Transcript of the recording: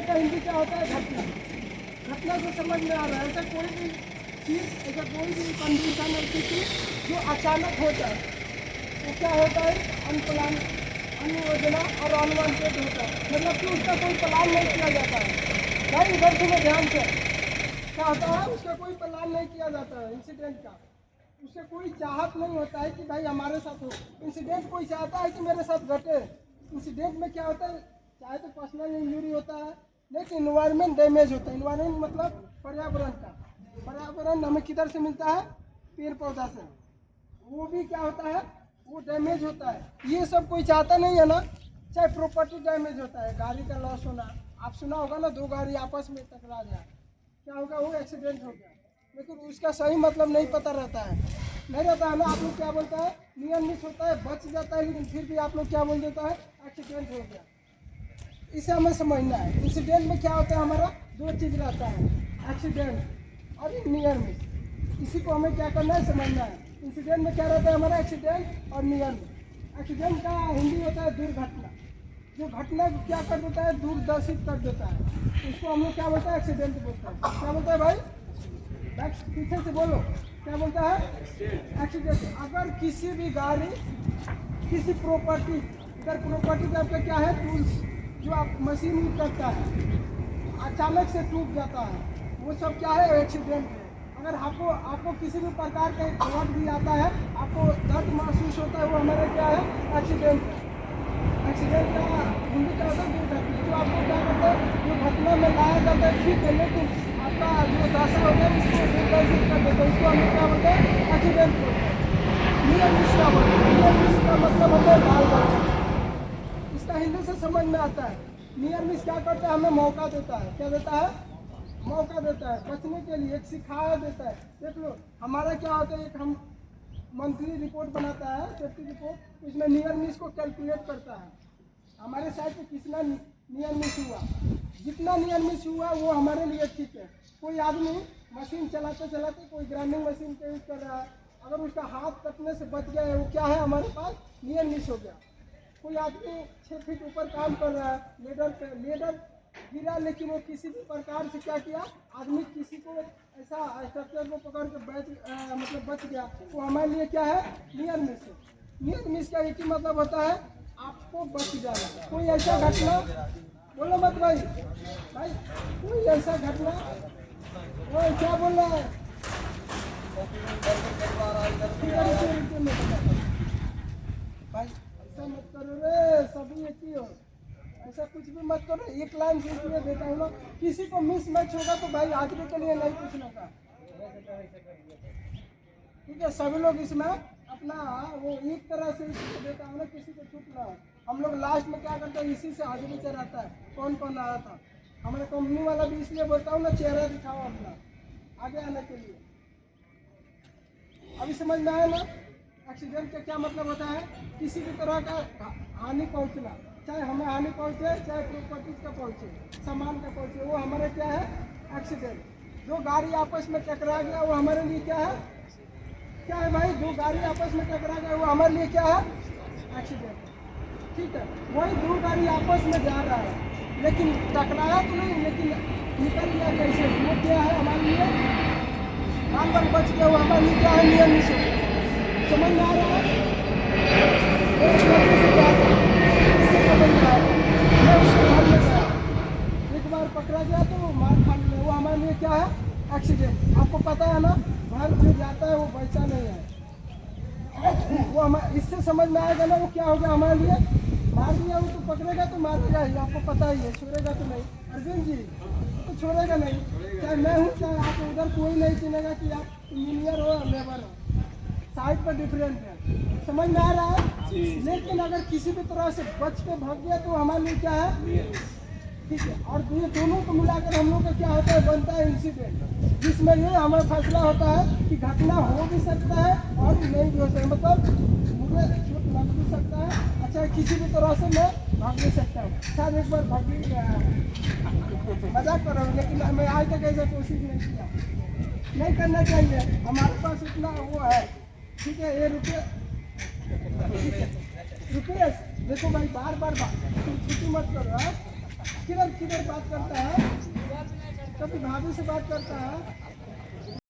का हिंदी क्या होता है? घटना। घटना से समझ में आ रहा है ऐसा कोई भी चीज़, ऐसा कोई भी कंडीशन ऐसी चीज़ जो अचानक हो जाए वो क्या होता है? अनप्लान, अनयोजना और अनवांटेड होता है। मतलब कि उसका कोई प्लान नहीं किया जाता है। भाई इधर सुनो ध्यान से, क्या होता है? उसका कोई प्लान नहीं किया जाता है इंसिडेंट का। उससे कोई चाहत नहीं होता है कि भाई हमारे साथ हो। इंसिडेंट कोई चाहता है कि मेरे साथ घटे। इंसिडेंट में क्या होता है? चाहे तो पर्सनल इंजरी होता है, लेकिन इन्वायरमेंट डैमेज होता है। इन्वायरमेंट मतलब पर्यावरण का। पर्यावरण हमें किधर से मिलता है? पेड़ पौधा से। वो भी क्या होता है? वो डैमेज होता है। ये सब कोई चाहता नहीं है ना। चाहे प्रॉपर्टी डैमेज होता है, गाड़ी का लॉस होना। आप सुना होगा ना, दो गाड़ी आपस में टकरा जाए, क्या होगा? वो एक्सीडेंट हो गया। लेकिन उसका सही मतलब नहीं पता रहता है, नहीं रहता है ना। आप लोग क्या बोलता है? नियर मिस होता है, बच जाता है, लेकिन फिर भी आप लोग क्या बोल देता है? एक्सीडेंट हो गया। इसे हमें समझना है। इंसिडेंट में क्या होता है? हमारा दो चीज़ रहता है, एक्सीडेंट और नियर मिस। इसी को हमें क्या करना है? समझना है। इंसिडेंट में क्या रहता है हमारा? एक्सीडेंट और नियर मिस। एक्सीडेंट का हिंदी होता है दुर्घटना। जो घटना को क्या कर देता है? दूरदर्शित कर देता है। उसको हम लोग क्या बोलते हैं? एक्सीडेंट बोलते हैं। क्या बोलते हैं भाई? पीछे से बोलो, क्या बोलता है? एक्सीडेंट। अगर किसी भी गाड़ी, किसी प्रॉपर्टी, इधर प्रॉपर्टी का आपका क्या है? टूल्स, जो आप मशीन यूज करता है, अचानक से टूट जाता है, वो सब क्या है? एक्सीडेंट है। अगर आपको किसी भी प्रकार का दर्द भी आता है, आपको दर्द महसूस होता है, वो हमारा क्या है? एक्सीडेंट है। एक्सीडेंट का हिंदी क्या होता है? दुर्घटना। जो आपको क्या करता है? जो घटना में लाया जाता है, ठीक है, लेकिन आपका जो दशा होता है उसको दुर्दर्शित कर देता है, उसको हम क्या बोलते हैं? एक्सीडेंट बोलते हैं। नियर मिस का बोलते हैं। नियर मिस का मतलब होता है बाल बच्चा। इसका हिंदी से समझ में आता है। नियर मिस क्या करता है? हमें मौका देता है। क्या देता है? मौका देता है बचने के लिए, एक सिखाया देता है। देख लो, हमारा क्या होता है? एक हम मंथली रिपोर्ट बनाता है, सेफ्टी रिपोर्ट, उसमें नियर मिस को कैलकुलेट करता है। हमारे साइड पे कितना नियर मिस हुआ, जितना नियर मिस हुआ वो हमारे लिए ठीक है। कोई आदमी मशीन चलाते चलाते कोई ग्राइंडिंग मशीन का यूज कर रहा है, अगर उसका हाथ कटने से बच गया है, वो क्या है? हमारे पास नियर मिस हो गया। कोई आदमी 6 फीट ऊपर काम कर रहा है, लेडर पे, लेडर गिरा, लेकिन वो किसी भी प्रकार से क्या किया? आदमी किसी को ऐसा स्ट्रक्चर को पकड़ के मतलब बच गया, वो हमारे लिए क्या है? नियर मिस है। नियर मिस का एक ही मतलब होता है, आपको बच जाना। कोई ऐसा घटना, बोलो मत भाई, भाई कोई ऐसा घटना, वो क्या बोल रहा है? भाई ऐसा मत करो रे, सभी एक ही हो, ऐसा कुछ भी मत करो। एक लाइन से इसलिए देता हूँ ना, किसी को मिस मैच होगा तो भाई आदमी के लिए नहीं पूछना का, ठीक है? सभी लोग इसमें अपना वो एक तरह से इसको देता हूँ ना, किसी को छूट ना हो। हम लोग लास्ट में क्या करते हैं? इसी से हाजिरी चढ़ाता है, कौन कौन आया था। हमारे कंपनी वाला भी इसलिए बोलता हूँ ना, चेहरा दिखाओ अपना आगे आने के लिए। अभी समझ में आया ना? एक्सीडेंट का क्या मतलब होता है? किसी भी तरह का हानि पहुंचना, चाहे हमें हानि पहुंचे, चाहे प्रॉपर्टी का पहुंचे, सामान का पहुंचे, वो हमारे क्या है? एक्सीडेंट। जो गाड़ी आपस में टकरा गया वो हमारे लिए क्या है? क्या है भाई? दो गाड़ी आपस में टकरा गया वो हमारे लिए क्या है? एक्सीडेंट। ठीक है, वही दो गाड़ी आपस में जा रहा है, लेकिन टकराया तो नहीं, लेकिन निकल गया कैसे? वो क्या है हमारे लिए? बाल बाल बच गया, वो हमारे लिए क्या है? नियर मिस हो गया। समझ में आ रहा है? इससे समझ में आएगा। मैं उसके घर में गया, एक बार पकड़ा गया तो मार खाने में, वो हमारे लिए क्या है? एक्सीडेंट। आपको पता है ना, घर जो जाता है वो बचा नहीं है, वो हमारे, इससे समझ में आएगा ना, वो क्या हो गया हमारे लिए? मार दिया, वो तो पकड़ेगा तो मारेगा ही, आपको पता ही है, छोड़ेगा तो नहीं। अर्जुन जी तो छोड़ेगा नहीं, चाहे मैं हूँ चाहे आप, उधर कोई नहीं चिनेगा कि आप इंजीनियर हो या लेबर हो, साइड पर डिफरेंट है। समझ में आ रहा है? लेकिन अगर किसी भी तरह से बच के भाग गया तो हमारे लिए क्या है? ठीक है। और ये दोनों को मिलाकर हम लोग का क्या होता है? बनता है इंसिडेंट, जिसमें ये हमारा फैसला होता है कि घटना हो भी सकता है और नहीं भी हो सकता है। मतलब मुझे चोट लग भी सकता है, अच्छा किसी भी तरह से मैं भाग भी सकता हूँ। शायद एक बार भाग भी गया, मजाक कर रहा हूँ, लेकिन मैं आज तक ऐसा कोशिश नहीं किया। नहीं करना चाहिए, हमारे पास इतना वो है। ठीक है, ये रुपये, रुपये देखो भाई, बार बार छुट्टी मत करो। किधर किधर बात करता है, कभी भाभी से बात करता है,